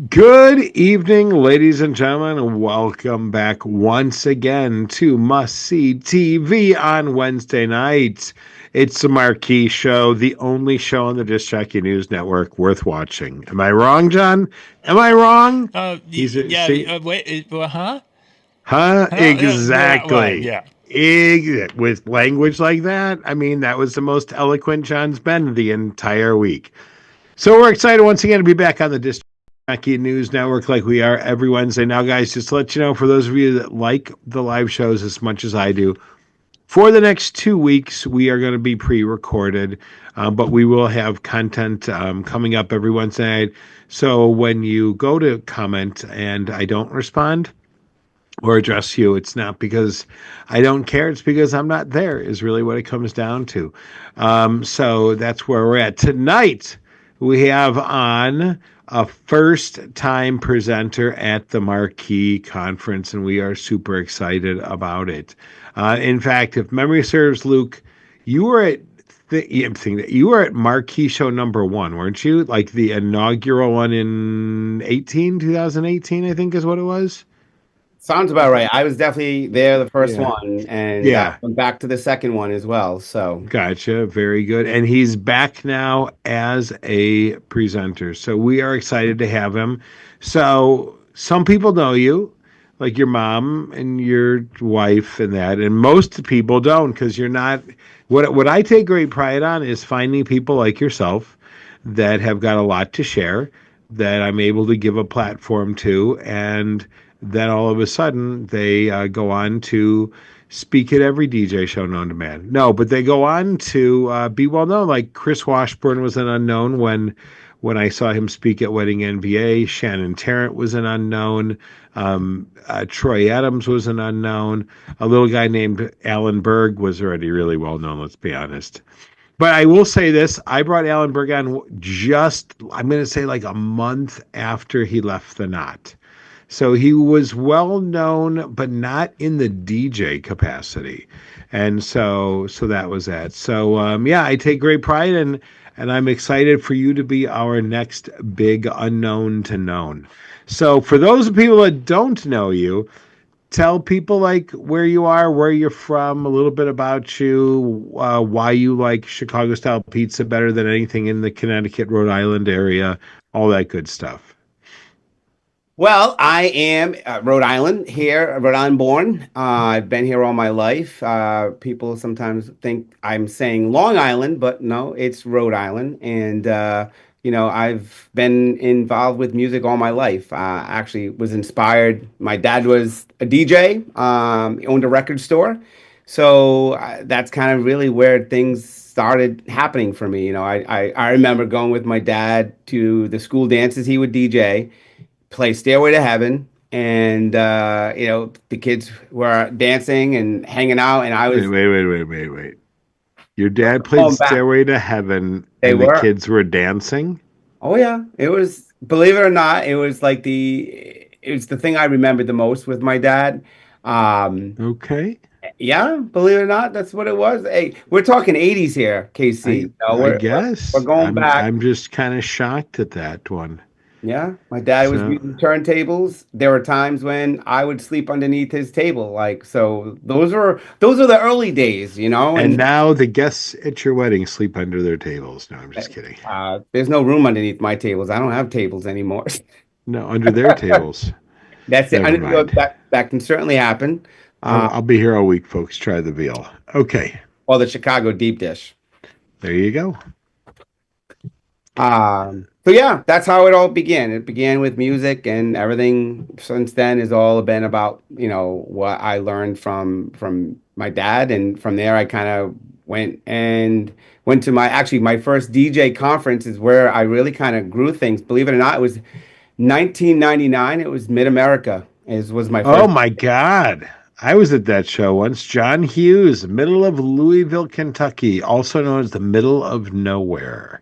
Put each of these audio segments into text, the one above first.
Good evening, ladies and gentlemen, and welcome back once again to Must See TV on Wednesday nights. It's the Marquee Show, the only show on the DJNTV network worth watching. Am I wrong, John? Am I wrong? He's a, Yeah. see, Huh? huh? Right. Exactly. Yeah. With language like that, I mean, that was the most eloquent John's been the entire week. So we're excited once again to be back on the DJNTV network like we are every Wednesday. Now, guys, just to let you know, for those of you that like the live shows as much as I do, for the next 2 weeks, we are going to be pre-recorded, but we will have content coming up every Wednesday night. So when you go to comment and I don't respond or address you, it's not because I don't care. It's because I'm not there, is really what it comes down to. So that's where we're at. Tonight, we have on a first time presenter at the Marquee Conference, and we are super excited about it. In fact, if memory serves, Luke, you were at you were at Marquee Show #1, weren't you? Like the inaugural one in 2018, I think is what it was. Sounds about right. I was definitely there the first Yeah. one, and I Yeah. went back to the second one as well. So, Gotcha. Very good. And he's back now as a presenter. So we are excited to have him. So some people know you, like your mom and your wife and that, and most people don't because you're not what I take great pride on is finding people like yourself that have got a lot to share that I'm able to give a platform to, and then all of a sudden they go on to speak at every DJ show known to man. No, but they go on to be well known. Like Chris Washburn was an unknown when I saw him speak at Wedding NBA. Shannon Tarrant was an unknown. Troy Adams was an unknown. A little guy named Alan Berg was already really well known. Let's be honest. But I will say this: I brought Alan Berg on just, I'm going to say, like a month after he left the Knot. So he was well known, but not in the DJ capacity. And so that was that. So yeah, I take great pride and I'm excited for you to be our next big unknown to known. So for those people that don't know you, tell people like where you are, where you're from, a little bit about you, why you like Chicago style pizza better than anything in the Connecticut, Rhode Island area, all that good stuff. well, I am Rhode Island here, Rhode Island born. I've been here all my life. People sometimes think I'm saying Long Island, but no, it's Rhode Island. And I've been involved with music all my life. Actually, was inspired. My dad was a DJ. He owned a record store. So that's kind of really where things started happening for me. I remember going with my dad to the school dances he would DJ, play Stairway to Heaven, and the kids were dancing and hanging out, and I Wait, was wait, wait, wait, wait, wait. Your dad played going back. Stairway to Heaven They and the were. kids were dancing? Oh yeah, it was. Believe it or not, it was like it was the thing I remembered the most with my dad. Um, Okay. yeah, believe it or not, that's what it was. Hey, we're talking 80s here, KC. I We're guess. going back. I'm just kind of shocked at that one. Yeah, my dad was So using turntables. There were times when I would sleep underneath his table. Like, so those are the early days, and and now the guests at your wedding sleep under their tables. No, I'm just kidding. there's no room underneath my tables. I don't have tables anymore. No, under their tables. That's it. Never mind. That can certainly happen. I'll be here all week, folks. Try the veal. Okay. Or the Chicago deep dish. There you go. So yeah, that's how it all began. It began with music, and everything since then has all been about, what I learned from my dad, and from there I kind of went to my first DJ conference is where I really kind of grew things. Believe it or not, it was 1999. It was Mid America. Was my Oh first. my God. I was at that show once. John Hughes, middle of Louisville, Kentucky, also known as the middle of nowhere.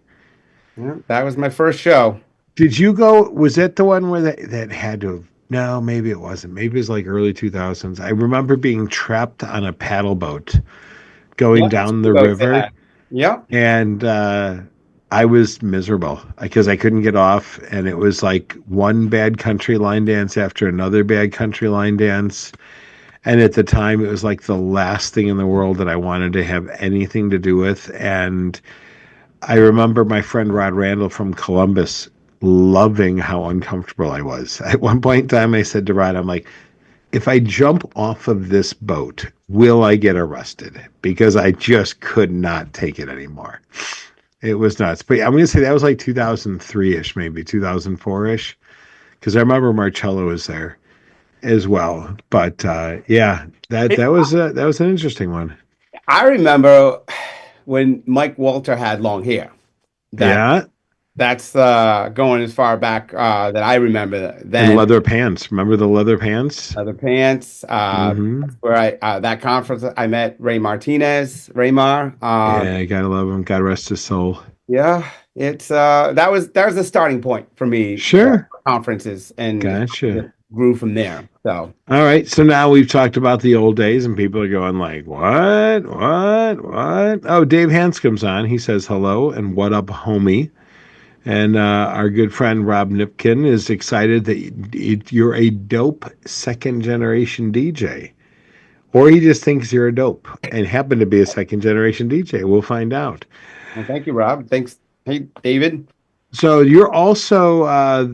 Yeah, that was my first show. Did you go? Was that the one where that had to have? No, maybe it wasn't. Maybe it was like early 2000s. I remember being trapped on a paddle boat going Yeah, down the go to river, that. Yep. and I was miserable because I couldn't get off, and it was like one bad country line dance after another bad country line dance. And at the time, it was like the last thing in the world that I wanted to have anything to do with. And I remember my friend Rod Randall from Columbus loving how uncomfortable I was. At one point in time, I said to Rod, I'm like, if I jump off of this boat, will I get arrested? Because I just could not take it anymore. It was nuts. But I'm going to say that was like 2003-ish, maybe 2004-ish, because I remember Marcello was there as well. But yeah, that was an interesting one. I remember when Mike Walter had long hair. That Yeah, that's going as far back that I remember. and Then leather pants. Remember the leather pants? other pants. Mm-hmm. That's where I that conference I met Ray Martinez, Raymar. Yeah, gotta love him. God rest his soul. Yeah, it's that was a starting point for me for Sure. conferences and Gotcha. just grew from there. So All right. So now we've talked about the old days, and people are going like, "What? What? What?" Oh, Dave Hanscom's on. He says hello and what up, homie. And our good friend Rob Nipkin is excited that you're a dope second generation DJ, or he just thinks you're a dope and happen to be a second generation DJ. We'll find out. well, thank you, Rob. Thanks. Hey, David. So you're also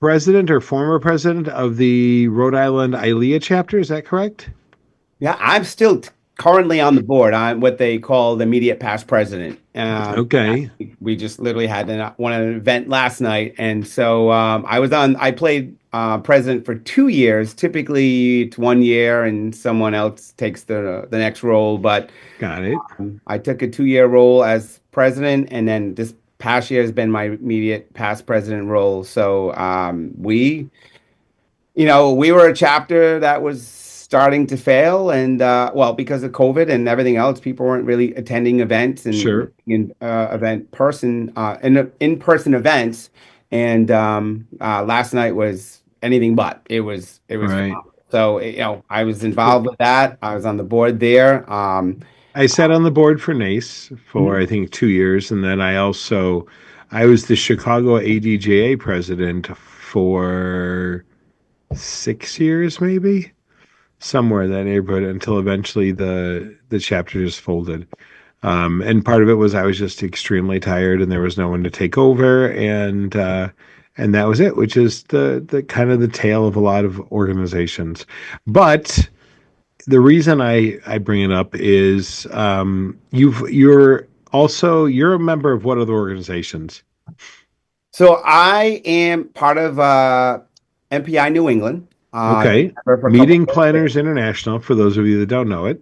president or former president of the Rhode Island ILEA chapter. Is that correct? Yeah, I'm still currently on the board. I'm what they call the immediate past president. Okay. We just literally had an event last night, and so I was on. I played president for 2 years. Typically, it's 1 year, and someone else takes the next role. But Got it. I took a 2 year role as president, and then this past year has been my immediate past president role. So we were a chapter that was starting to fail, and well, because of COVID and everything else, people weren't really attending events and Sure. in-person events. And last night was anything but. It was Right. so I was involved with that. I was on the board there. I sat on the board for NACE for Mhm. I think 2 years, and then I was the Chicago ADJA president for 6 years, maybe somewhere in that neighborhood, until eventually the chapter just folded. And part of it was I was just extremely tired, and there was no one to take over, and that was it, which is the kind of the tale of a lot of organizations. But the reason I bring it up is you're a member of what other organizations? So I am part of MPI New England. Okay, Member for a couple Meeting of years. Planners International. For those of you that don't know it,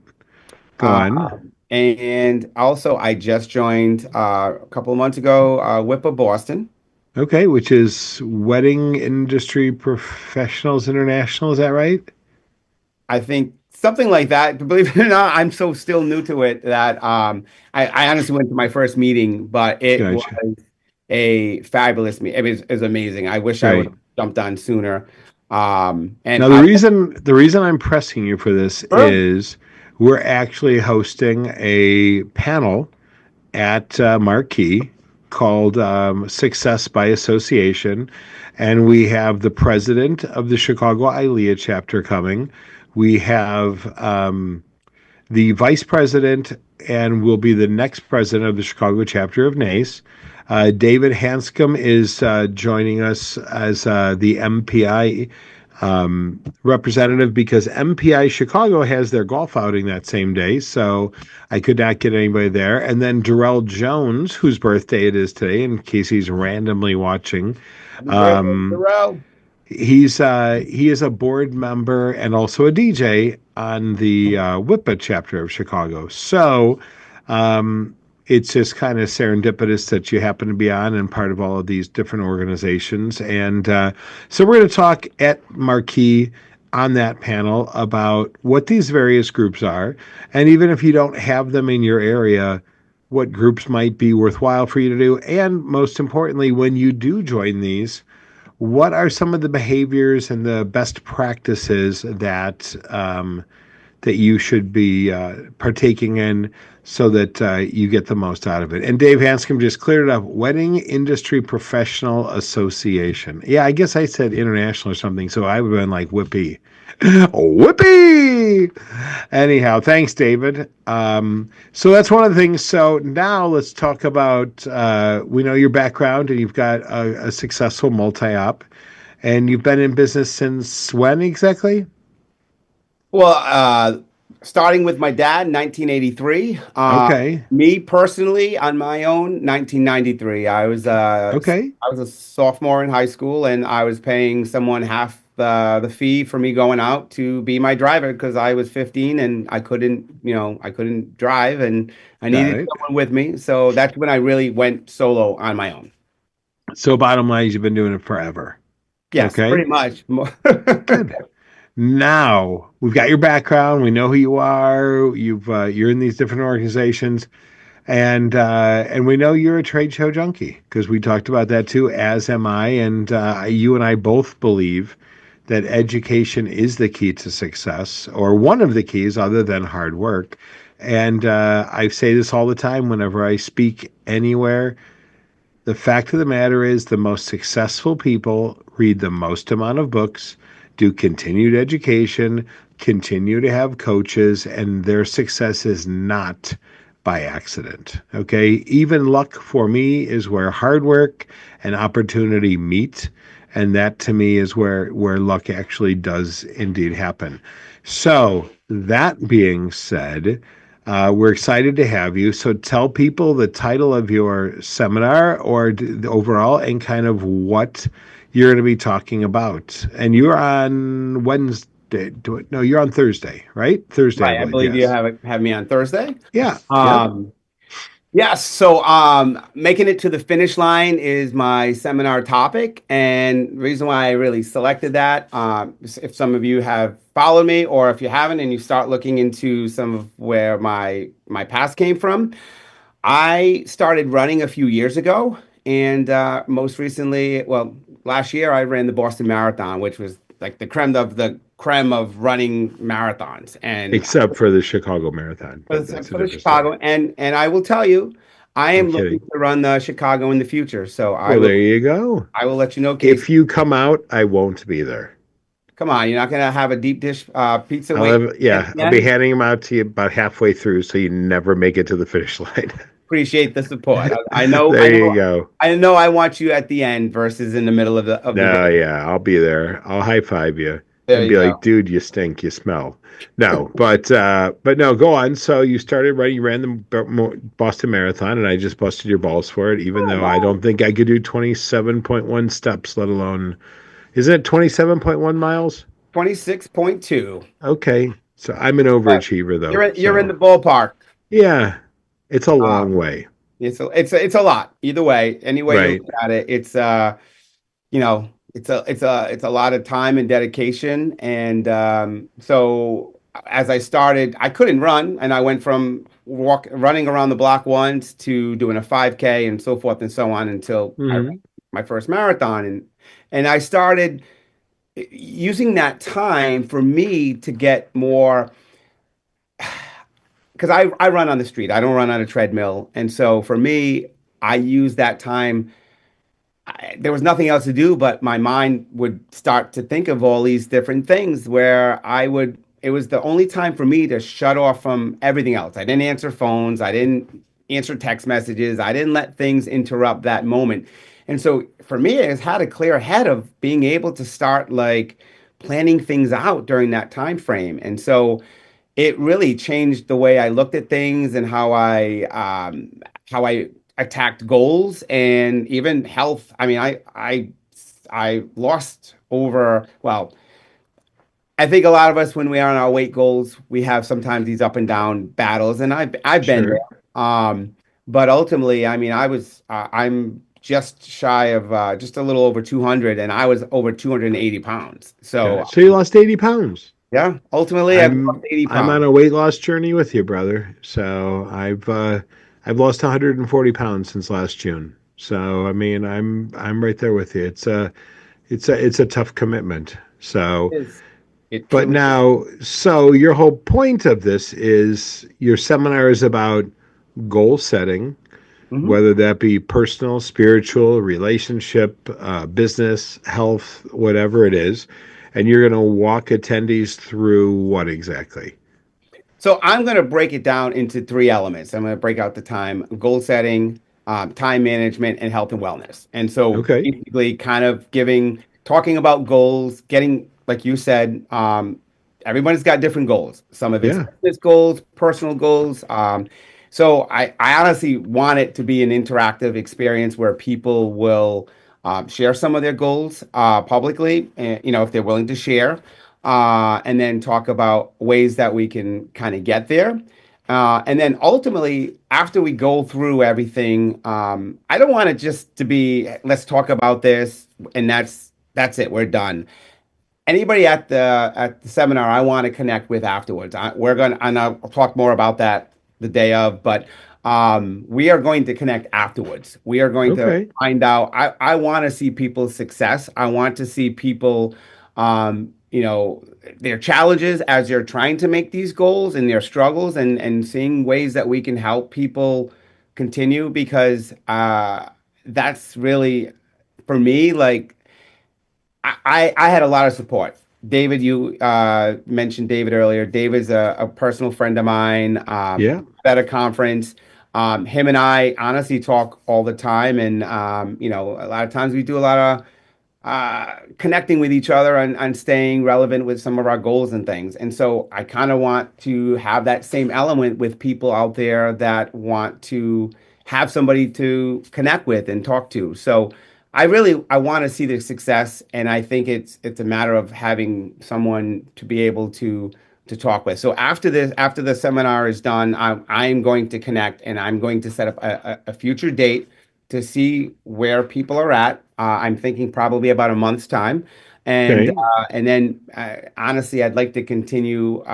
go Uh, on. and also, I just joined a couple of months ago, WIPA Boston. Okay, which is Wedding Industry Professionals International. Is that right? I think something like that. Believe it or not, I'm so still new to it that I honestly went to my first meeting, but it was Gotcha. a fabulous meeting. It was amazing. I wish I would Great. have jumped on sooner. And Now, the reason I'm pressing you for this Sure. is we're actually hosting a panel at Marquee called Success by Association. And we have the president of the Chicago ILEA chapter coming. We have the vice president and will be the next president of the Chicago chapter of NACE. David Hanscom is joining us as the MPI representative because MPI Chicago has their golf outing that same day, so I could not get anybody there. And then Darrell Jones, whose birthday it is today, in case he's randomly watching, Happy birthday, um, Darrell. he is a board member and also a DJ on the WIPA chapter of Chicago. So um, it's just kind of serendipitous that you happen to be on and part of all of these different organizations. And so we're going to talk at Marquee on that panel about what these various groups are. And even if you don't have them in your area, what groups might be worthwhile for you to do. And most importantly, when you do join these, what are some of the behaviors and the best practices that that you should be partaking in, so that you get the most out of it. And Dave Hanscom just cleared it up. Wedding Industry Professional Association. Yeah, I guess I said international or something, so I would have been like whippy. Whippy! Anyhow, thanks, David. So that's one of the things. So now let's talk about, we know your background, and you've got a successful multi-op, and you've been in business since when exactly? Well, starting with my dad, 1983. Okay. Me personally, on my own, 1993. Okay. I was a sophomore in high school, and I was paying someone half the fee for me going out to be my driver because I was 15 and I couldn't drive, and I Got needed it. someone with me. So that's when I really went solo on my own. So bottom line is you've been doing it forever. Yes, Okay. pretty much. Good. Now we've got your background. We know who you are. You're in these different organizations, and we know you're a trade show junkie because we talked about that too. As am I, and you and I both believe that education is the key to success, or one of the keys, other than hard work. And I say this all the time whenever I speak anywhere. The fact of the matter is, the most successful people read the most amount of books, do continued education, continue to have coaches, and their success is not by accident. Okay. Even luck for me is where hard work and opportunity meet. And that to me is where luck actually does indeed happen. So, that being said, we're excited to have you. So tell people the title of your seminar or overall and kind of what you're going to be talking about. And you're on Wednesday. No, you're on Thursday, right? Thursday, I Right. I believe. believe you Yes. have me on Thursday. Yeah. Yep. Yes, so making it to the finish line is my seminar topic, and the reason why I really selected that, is if some of you have followed me, or if you haven't, and you start looking into some of where my past came from, I started running a few years ago, and most recently, well, last year I ran the Boston Marathon, which was like the creme of running marathons, and Except for the Chicago Marathon, but that's a for the different story. Chicago, and I will tell you, I I'm am looking kidding. to run the Chicago in the future. So Well, there you go. I will let you know, Casey. If you come out, I won't be there. Come on, you're not gonna have a deep dish pizza I'll wait have, at yeah, the I'll be end? handing them out to you about halfway through, so you never make it to the finish line. Appreciate the support. There you go. I know. I want you at the end versus in the middle of the No, race. yeah, I'll be there. I'll high five you There and you be go. like, dude, you stink, you smell. No, but no, go on. So you started running, you ran the Boston Marathon, and I just busted your balls for it, even Oh, though I wow. don't think I could do 27.1 steps, let alone, isn't it 27.1 miles? 26.2. Okay. So I'm an But overachiever though. you're in So the ballpark. yeah, it's a long Um, way. it's a lot. Either way, any way you Right. look at it, it's it's a lot of time and dedication. And so as I started, I couldn't run, and I went from running around the block once to doing a 5K and so forth and so on until I ran Hmm. my first marathon. And I started using that time for me to get more, because I run on the street. I don't run on a treadmill. And so for me, I use that time. There was nothing else to do, but my mind would start to think of all these different things where it was the only time for me to shut off from everything else. I didn't answer phones. I didn't answer text messages. I didn't let things interrupt that moment. And so for me, it has had a clear head of being able to start like planning things out during that time frame. And so it really changed the way I looked at things and how I attacked goals and even health. I mean, I lost over, well, I think a lot of us when we are on our weight goals, we have sometimes these up and down battles, and I've been Sure. there. But ultimately, I mean, I'm just shy of just a little over 200, and I was over 280 pounds. Got So it. So you lost 80 pounds. yeah, ultimately, I've lost I'm 80 I'm on pounds. a weight loss journey with you, brother. So I've lost 140 pounds since last June. So I mean, I'm right there with you. It's a tough commitment. So Is. It But truly is. now, so your whole point of this is your seminar is about goal setting, Mhm. whether that be personal, spiritual, relationship, business, health, whatever it is. And you're going to walk attendees through what exactly? So I'm going to break it down into three elements. I'm going to break out the time, goal setting, time management, and health and wellness. And so Okay. basically, kind of talking about goals, getting, like you said, everybody's got different goals. Some of it's Yeah. business goals, personal goals. So I honestly want it to be an interactive experience where people will share some of their goals publicly, and, if they're willing to share, and then talk about ways that we can kind of get there. And then ultimately, after we go through everything, I don't want it just to be, let's talk about this, and that's it, we're done. Anybody at the seminar I want to connect with afterwards. We're going, and I'll talk more about that the day of, but we are going to connect afterwards. We are going to Okay. find out. I want to see people's success. I want to see people, their challenges as they're trying to make these goals and their struggles, and seeing ways that we can help people continue, because that's really, for me, like, I had a lot of support. David, you mentioned David earlier. David's a personal friend of mine. Yeah. At a conference, him and I honestly talk all the time, and a lot of times we do a lot of connecting with each other, and staying relevant with some of our goals and things. And so I kind of want to have that same element with people out there that want to have somebody to connect with and talk to. So I want to see the success, and I think it's a matter of having someone to be able to talk with. So after the seminar is done, I'm going to connect, and I'm going to set up a future date to see where people are at. I'm thinking probably about a month's time, Okay. and then honestly, I'd like to continue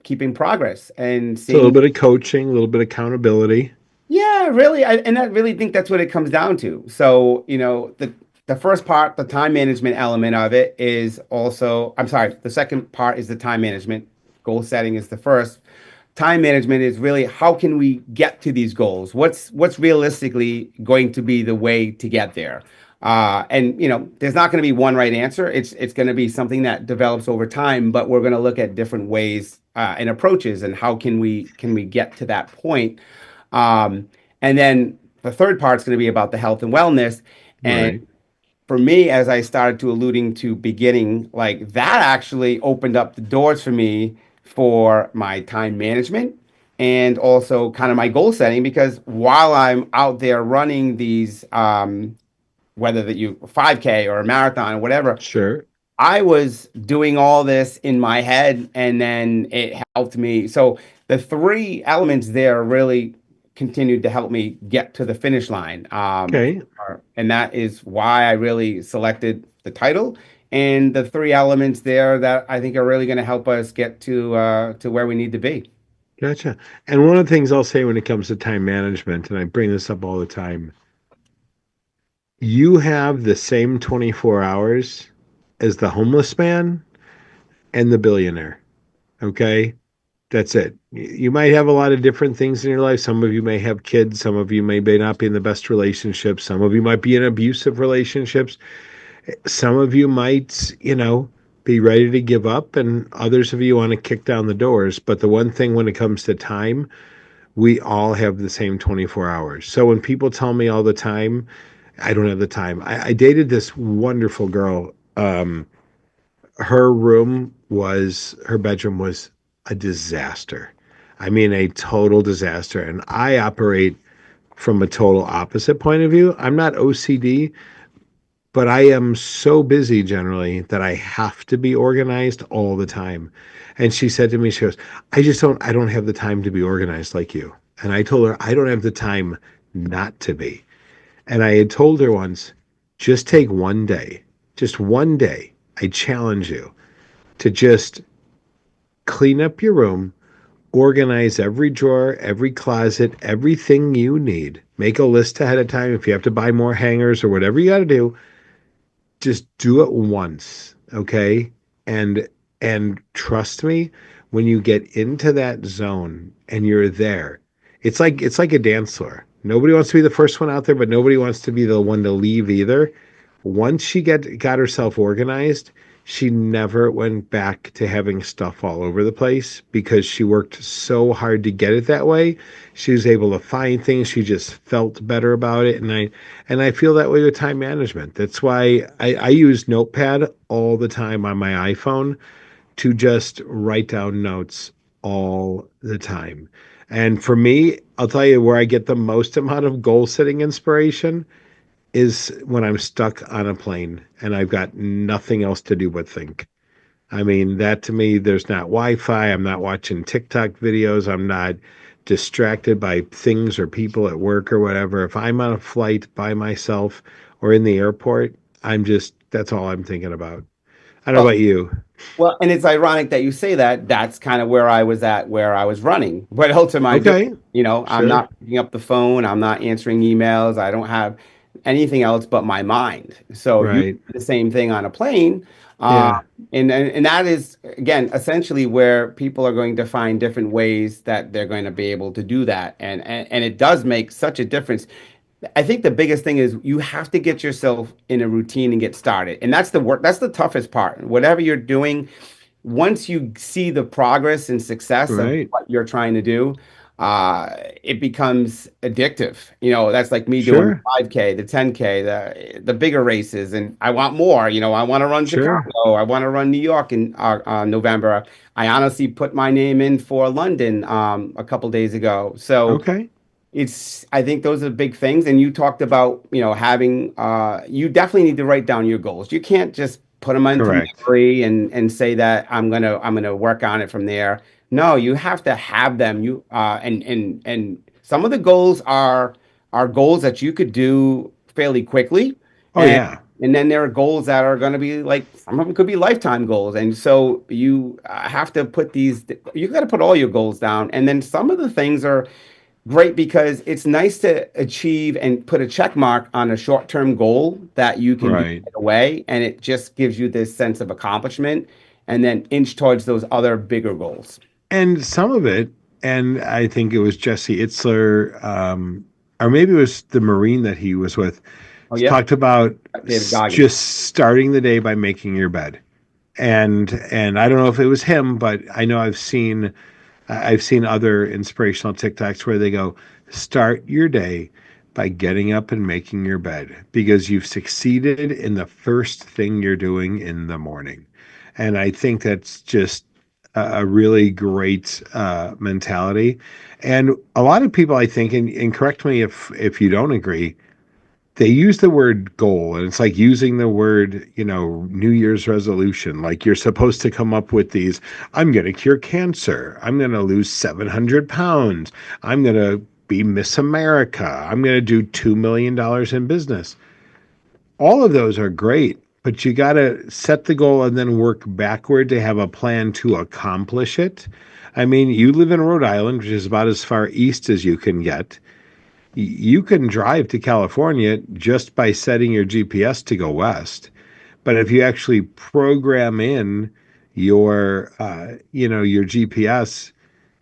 keeping progress and It's a little seeing. bit of coaching, a little bit of accountability. Yeah, really, and I really think that's what it comes down to. So, the first part, the time management element of it is also, I'm sorry, the second part is the time management. Goal setting is the first. Time management is really how can we get to these goals? What's realistically going to be the way to get there? And there's not going to be one right answer. It's going to be something that develops over time, but we're going to look at different ways and approaches, and how can we get to that point. And then the third part is going to be about the health and wellness. And Right. for me, as I started to alluding to beginning, like that actually opened up the doors for me for my time management, and also kind of my goal setting, because while I'm out there running these, whether that you 5K or a marathon or whatever, Sure. I was doing all this in my head, and then it helped me. So the three elements there really continued to help me get to the finish line. Okay. And that is why I really selected the title and the three elements there that I think are really going to help us get to where we need to be. Gotcha. And one of the things I'll say when it comes to time management, and I bring this up all the time, you have the same 24 hours as the homeless man and the billionaire. Okay. That's it. You might have a lot of different things in your life. Some of you may have kids. Some of you may not be in the best relationships. Some of you might be in abusive relationships. Some of you might, be ready to give up, and others of you want to kick down the doors. But the one thing when it comes to time, we all have the same 24 hours. So when people tell me all the time, I don't have the time. I dated this wonderful girl. Her bedroom was a disaster. I mean, a total disaster. And I operate from a total opposite point of view. I'm not OCD, but I am so busy generally that I have to be organized all the time. And she said to me, she goes, I don't have the time to be organized like you. And I told her, I don't have the time not to be. And I had told her once, just take one day, just one day. I challenge you to just clean up your room, organize every drawer, every closet, everything you need. Make a list ahead of time. If you have to buy more hangers or whatever you got to do, just do it once, okay? And And trust me, when you get into that zone and you're there, it's like a dance floor. Nobody wants to be the first one out there, but nobody wants to be the one to leave either. Once she got herself organized, she never went back to having stuff all over the place because she worked so hard to get it that way. She was able to find things. She just felt better about it. And I feel that way with time management. That's why I use Notepad all the time on my iPhone to just write down notes all the time. And for me, I'll tell you where I get the most amount of goal setting inspiration is when I'm stuck on a plane and I've got nothing else to do but think. I mean, that to me, there's not Wi-Fi. I'm not watching TikTok videos. I'm not distracted by things or people at work or whatever. If I'm on a flight by myself or in the airport, that's all I'm thinking about. I don't know Well, about you. well, and it's ironic that you say that. That's kind of where I was at, where I was running. What else am I doing? Okay, I'm sure. not picking up the phone. I'm not answering emails. I don't have anything else but my mind. So you Right. do the same thing on a plane. Uh, Yeah. and that is, again, essentially where people are going to find different ways that they're going to be able to do that. And it does make such a difference. I think the biggest thing is you have to get yourself in a routine and get started. And that's the work, that's the toughest part. Whatever you're doing, once you see the progress and success of Right. what you're trying to do, it becomes addictive. That's like me doing the Sure. 5K, the 10K, the bigger races, and I want more. I want to run Sure. Chicago. I want to run New York in November. I honestly put my name in for London a couple days ago. So Okay. I think those are big things. And you talked about, having, you definitely need to write down your goals. You can't just put them into Correct. memory and say that I'm gonna work on it from there. No, you have to have them. And some of the goals are goals that you could do fairly quickly. Oh And yeah. and then there are goals that are going to be like some of them could be lifetime goals. And so you have to you got to put all your goals down. And then some of the things are great because it's nice to achieve and put a check mark on a short-term goal that you can do Right. right away, and it just gives you this sense of accomplishment, and then inch towards those other bigger goals. And some of it, and I think it was Jesse Itzler, or maybe it was the Marine that he was with, Oh, yep, talked about David Goggins. just starting the day by making your bed. And I don't know if it was him, but I know I've seen other inspirational TikToks where they go, start your day by getting up and making your bed because you've succeeded in the first thing you're doing in the morning. And I think that's just a really great mentality. And a lot of people, I think, and correct me if you don't agree, they use the word goal and it's like using the word New Year's resolution, like you're supposed to come up with these. I'm going to cure cancer, I'm going to lose 700 pounds, I'm going to be Miss America, I'm going to do $2 million in business. All of those are great, but you got to set the goal and then work backward to have a plan to accomplish it. I mean, you live in Rhode Island, which is about as far east as you can get. You can drive to California just by setting your GPS to go west. But if you actually program in your GPS,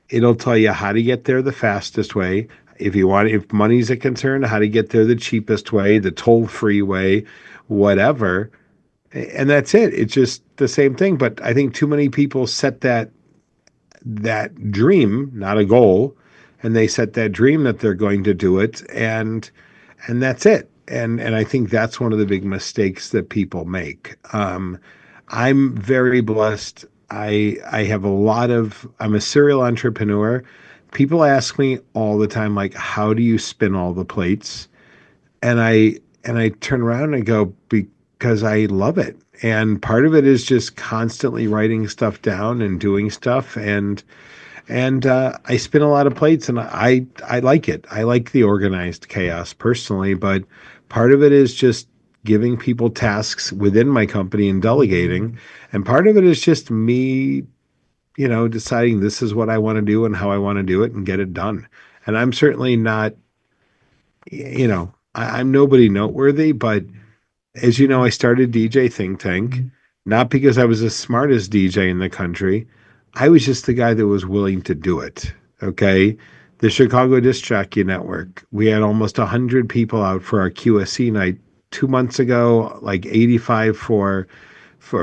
it'll tell you how to get there the fastest way. If money's a concern, how to get there the cheapest way, the toll-free way, whatever. And that's it. It's just the same thing. But I think too many people set that dream, not a goal, and they set that dream that they're going to do it, and that's it. And I think that's one of the big mistakes that people make. I'm very blessed. I have a lot of. I'm a serial entrepreneur. People ask me all the time, like, how do you spin all the plates? And I turn around and go, because I love it. And part of it is just constantly writing stuff down and doing stuff. And I spin a lot of plates, and I like it. I like the organized chaos personally, but part of it is just giving people tasks within my company and delegating, and part of it is just me, deciding this is what I want to do and how I want to do it and get it done. And I'm certainly not, I'm nobody noteworthy, but as you know, I started DJ Think Tank. not because I was the smartest DJ in the country. I was just the guy that was willing to do it. Okay. The Chicago Disc Jockey Network, we had almost 100 people out for our QSC night 2 months ago, like 85 for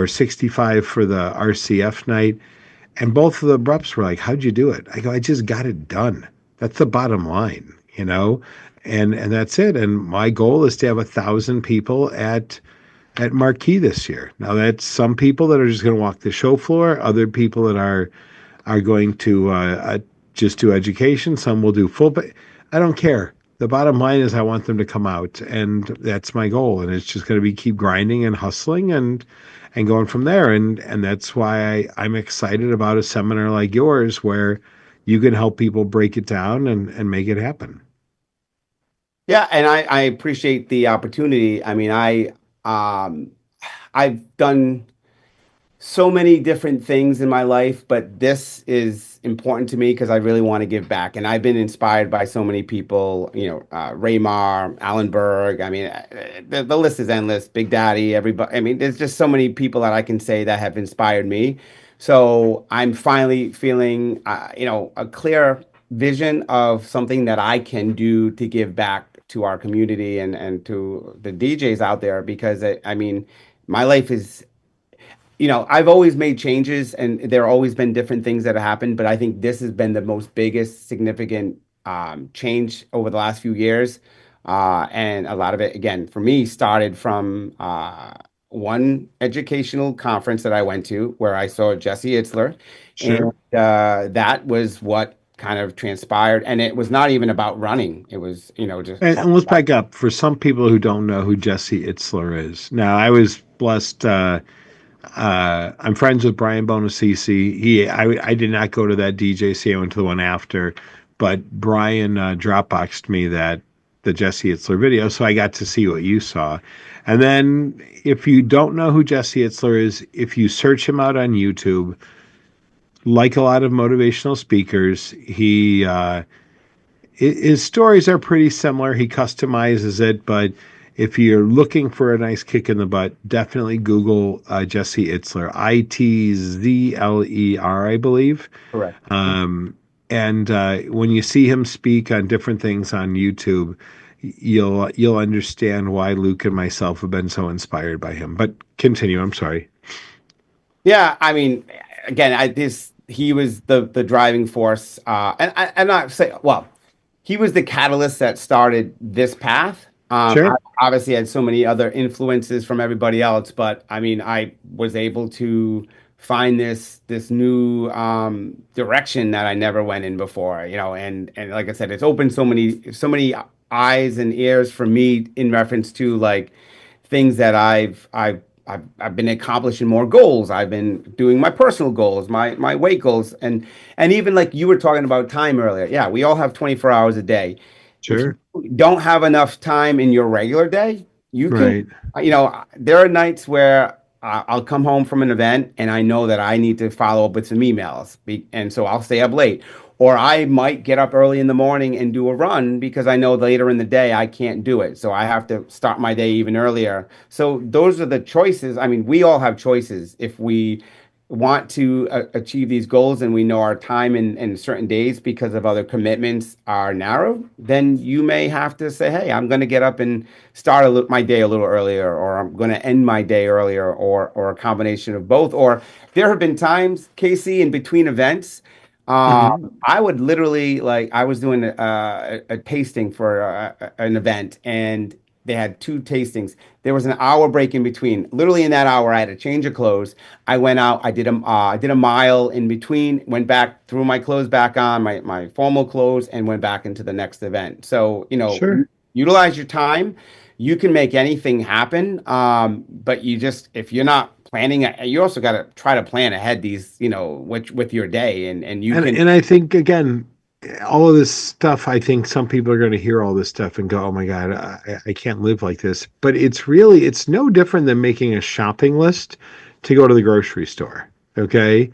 65 for the RCF night. And both of the reps were like, "How'd you do it?" I go, "I just got it done. That's the bottom line, you know?" And that's it. And my goal is to have 1,000 people at Marquee this year. Now that's some people that are just going to walk the show floor, other people that are going to just do education. Some will do full, but I don't care. The bottom line is I want them to come out, and that's my goal. And it's just going to be keep grinding and hustling and going from there. And that's why I'm excited about a seminar like yours where you can help people break it down and make it happen. Yeah, and I appreciate the opportunity. I mean, um I've done so many different things in my life, but this is important to me because I really want to give back. And I've been inspired by so many people, Raymar, Alan Berg. I mean, the list is endless. Big Daddy, everybody. I mean, there's just so many people that I can say that have inspired me. So I'm finally feeling, a clear vision of something that I can do to give back to our community and to the DJs out there because I mean, my life is I've always made changes and there have always been different things that have happened, but I think this has been the most biggest significant change over the last few years. And a lot of it, again, for me, started from one educational conference that I went to where I saw Jesse Itzler. And Sure. that was what kind of transpired. And it was not even about running. It was, just And let's back up for some people who don't know who Jesse Itzler is. Now, I was blessed. I'm friends with Brian Bonacisi. I did not go to that DJC. I went to the one after, but Brian Dropboxed me the Jesse Itzler video, so I got to see what you saw. And then, if you don't know who Jesse Itzler is, if you search him out on YouTube, like a lot of motivational speakers, his stories are pretty similar. He customizes it, but if you're looking for a nice kick in the butt, definitely Google Jesse Itzler, Itzler, I believe. correct. And when you see him speak on different things on YouTube, you'll understand why Luke and myself have been so inspired by him. But continue. I'm sorry. Yeah, I mean, again, he was the driving force, and I'm not saying well, he was the catalyst that started this path. I Sure. obviously had so many other influences from everybody else, but I mean, I was able to find this new direction that I never went in before, and like I said, it's opened so many eyes and ears for me in reference to like things that I've been accomplishing more goals. I've been doing my personal goals, my weight goals, and even like you were talking about time earlier. Yeah, we all have 24 hours a day. If you Sure. don't have enough time in your regular day, you can, Right. there are nights where I'll come home from an event and I know that I need to follow up with some emails, and so I'll stay up late. Or I might get up early in the morning and do a run because I know later in the day I can't do it. So I have to start my day even earlier. So those are the choices. I mean, we all have choices if we want to achieve these goals and we know our time in certain days because of other commitments are narrow, then you may have to say, hey, I'm going to get up and start my day a little earlier, or I'm going to end my day earlier, or a combination of both. Or there have been times, Casey, in between events, Hmm. I would literally like I was doing a tasting for an event, and they had two tastings. There was an hour break in between. Literally in that hour, I had to change of clothes. I went out. I did a mile in between. Went back, threw my clothes back on, my formal clothes, and went back into the next event. So Sure. utilize your time. You can make anything happen. But if you're not planning, you also got to try to plan ahead these, with your day, and you can. And I think again, all of this stuff. I think some people are going to hear all this stuff and go, "Oh my God, I can't live like this." But it's no different than making a shopping list to go to the grocery store. Okay,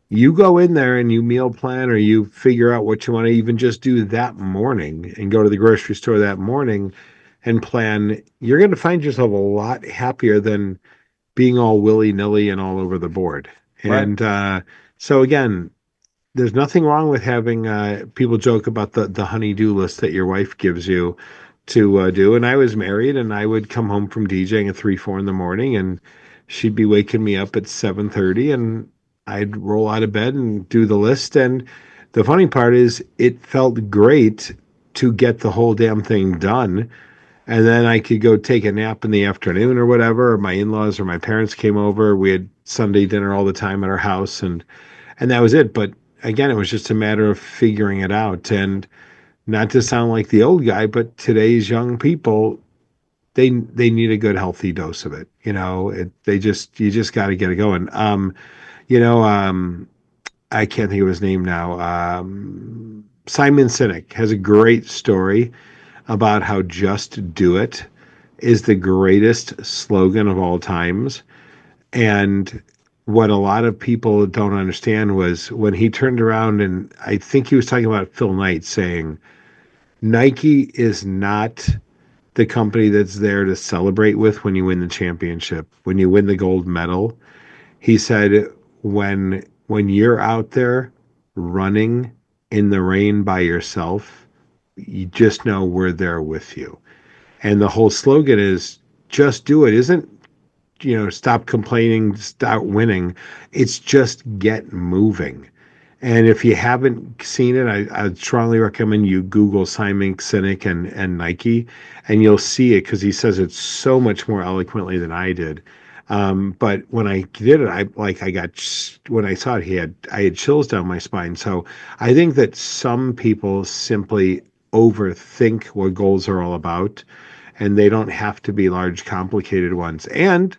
you go in there and you meal plan or you figure out what you want to even just do that morning and go to the grocery store that morning and plan. You're going to find yourself a lot happier than being all willy-nilly and all over the board. Right. And so again, there's nothing wrong with having people joke about the honey-do list that your wife gives you to do. And I was married, and I would come home from DJing at 3, 4 in the morning, and she'd be waking me up at 7:30, and I'd roll out of bed and do the list. And the funny part is, it felt great to get the whole damn thing done. And then I could go take a nap in the afternoon or whatever, or my in-laws or my parents came over. We had Sunday dinner all the time at our house, and that was it. But again, it was just a matter of figuring it out. And not to sound like the old guy, but today's young people, they need a good healthy dose of it. You just got to get it going. You know, I can't think of his name now. Simon Sinek has a great story about how "just do it" is the greatest slogan of all times. And what a lot of people don't understand was when he turned around, and I think he was talking about Phil Knight, saying Nike is not the company that's there to celebrate with when you win the championship, when you win the gold medal. He said, when you're out there running in the rain by yourself, you just know we're there with you. And the whole slogan is "just do it." Isn't, stop complaining, start winning. It's just get moving. And if you haven't seen it, I strongly recommend you Google Simon Sinek and Nike, and you'll see it, because he says it so much more eloquently than I did. But when I did it, when I saw it, I had chills down my spine. So I think that some people simply overthink what goals are all about, and they don't have to be large, complicated ones. And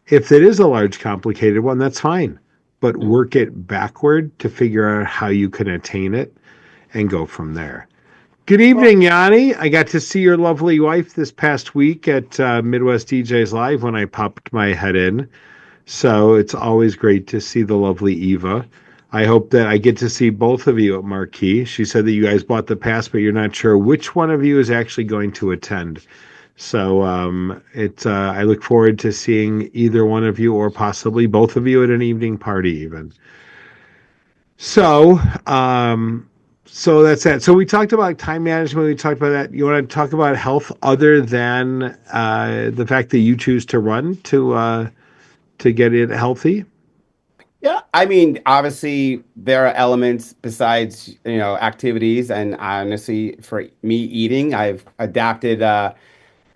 if it is a large, complicated one, that's fine. But work it backward to figure out how you can attain it and go from there. Good evening, Yanni. I got to see your lovely wife this past week at Midwest DJs Live when I popped my head in. So it's always great to see the lovely Eva. I hope that I get to see both of you at Marquee. She said that you guys bought the pass, but you're not sure which one of you is actually going to attend. So I look forward to seeing either one of you, or possibly both of you, at an evening party even. So so that's that. So we talked about time management. We talked about that. You want to talk about health other than the fact that you choose to run to get it healthy? Yeah, I mean, obviously there are elements besides, activities, and honestly, for me eating, I've adapted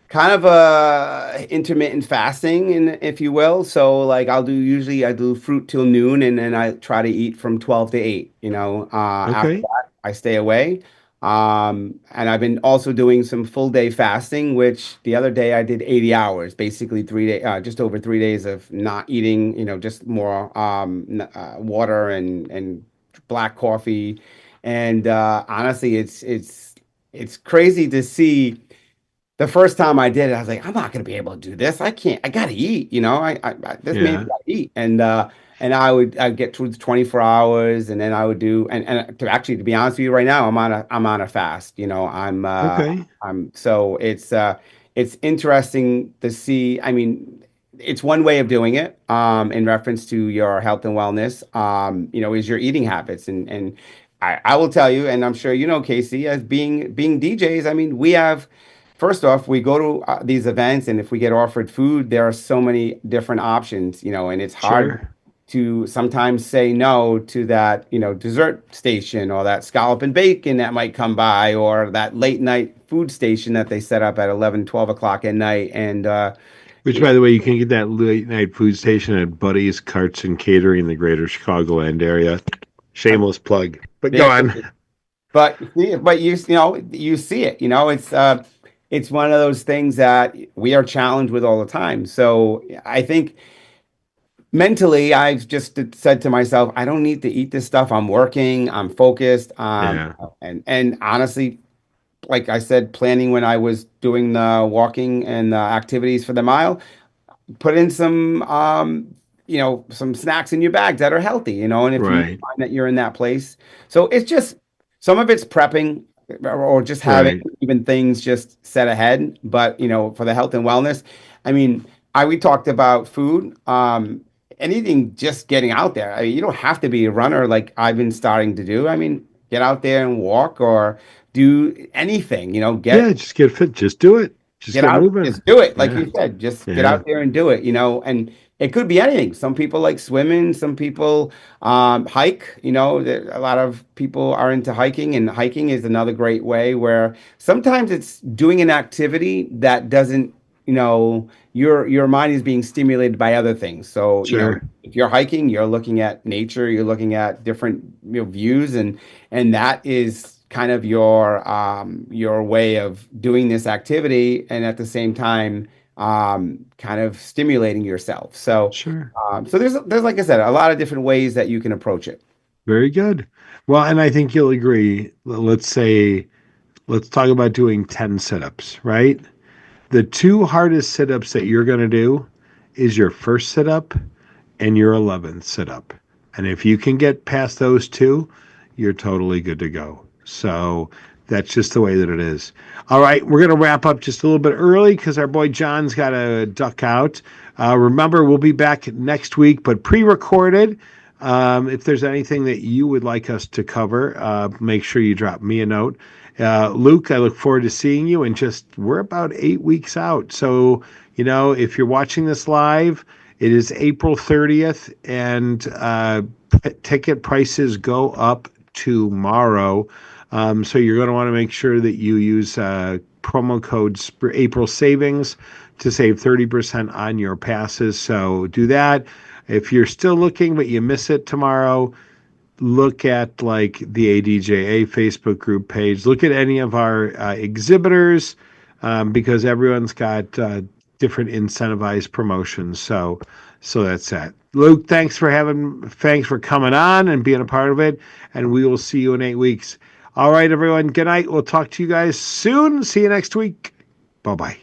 kind of intermittent fasting, if you will. So like I do fruit till noon, and then I try to eat from 12 to 8, after Okay. that I stay away. And I've been also doing some full day fasting, which the other day I did 80 hours, basically 3 days, just over 3 days of not eating, just more water and black coffee. And honestly, it's crazy to see. The first time I did it, I was like, I'm not gonna be able to do this. I can't. I gotta eat. This man Yeah. gotta eat. And I'd get through the 24 hours, and then I would do. And to be honest with you, right now, I'm on a fast. Okay. So it's interesting to see. I mean, it's one way of doing it. In reference to your health and wellness. Is your eating habits, and I will tell you, and I'm sure Casey, as being DJs. I mean, we have. First off, we go to these events, and if we get offered food, there are so many different options, and it's hard Sure. to sometimes say no to that, dessert station, or that scallop and bacon that might come by, or that late night food station that they set up at 11, 12 o'clock at night. And Which, by the way, you can get that late night food station at Buddy's Carts and Catering in the greater Chicagoland area. Shameless plug. But go there, on. but you see it, it's one of those things that we are challenged with all the time. So I think mentally, I've just said to myself, I don't need to eat this stuff. I'm working, I'm focused. Yeah. And honestly, like I said, planning when I was doing the walking and the activities for the mile, put in some snacks in your bag that are healthy, and if you Right. find that you're in that place. So it's just some of it's prepping, or just having Right. even things just set ahead. But, for the health and wellness, I mean, we talked about food. Anything just getting out there. I mean, you don't have to be a runner like I've been starting to do. I mean, get out there and walk or do anything, Yeah, just get fit. Just do it. Just get get out, moving. just do it. Like Yeah. you said, just get Yeah. out there and do it, and it could be anything. Some people like swimming, some people hike, a lot of people are into hiking, and hiking is another great way where sometimes it's doing an activity that doesn't, your mind is being stimulated by other things. So, Sure. if you're hiking, you're looking at nature, you're looking at different, views, and that is kind of your way of doing this activity, and at the same time kind of stimulating yourself. So Sure. so there's like I said, a lot of different ways that you can approach it. Very good. Well, and I think you'll agree. Let's talk about doing 10 sit-ups, right? The two hardest sit-ups that you're going to do is your first sit-up and your 11th sit-up. And if you can get past those two, you're totally good to go. So that's just the way that it is. All right, we're going to wrap up just a little bit early because our boy John's got to duck out. Remember, we'll be back next week, but pre-recorded. If there's anything that you would like us to cover, make sure you drop me a note. Luke, I look forward to seeing you. And we're about 8 weeks out. So, if you're watching this live, it is April 30th, and ticket prices go up tomorrow. So you're going to want to make sure that you use promo code April Savings to save 30% on your passes. So do that. If you're still looking but you miss it tomorrow, look at like the ADJA Facebook group page. Look at any of our exhibitors because everyone's got different incentivized promotions. So that's that. Luke, thanks for coming on and being a part of it. And we will see you in 8 weeks. All right, everyone. Good night. We'll talk to you guys soon. See you next week. Bye-bye.